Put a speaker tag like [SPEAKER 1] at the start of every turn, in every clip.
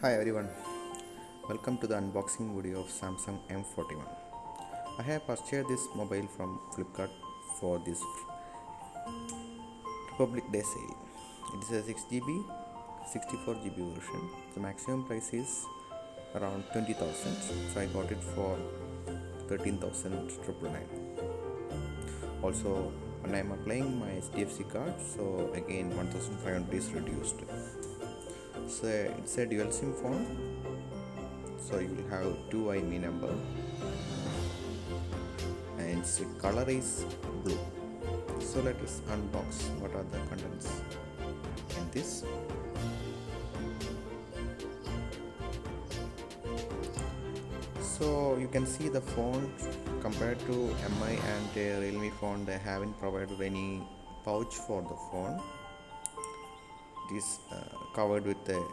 [SPEAKER 1] Hi everyone, welcome to the unboxing video of Samsung M41. I have purchased this mobile from Flipkart for this Republic Day sale. It is a 6GB, 64GB version. The maximum price is around 20,000, so I got it for 13,999. Also, when I am applying my HDFC card, so again 1,500 is reduced. So it's a dual SIM phone, so you will have two IMEI number and its color is blue. So let us unbox what are the contents in this. So you can see the phone compared to MI and Realme phone, they haven't provided any pouch for the phone. It is covered with a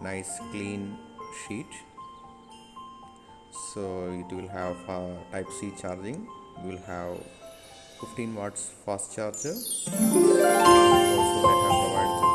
[SPEAKER 1] nice clean sheet. So it will have Type-C charging. You will have 15 watts fast charger. Also they have provided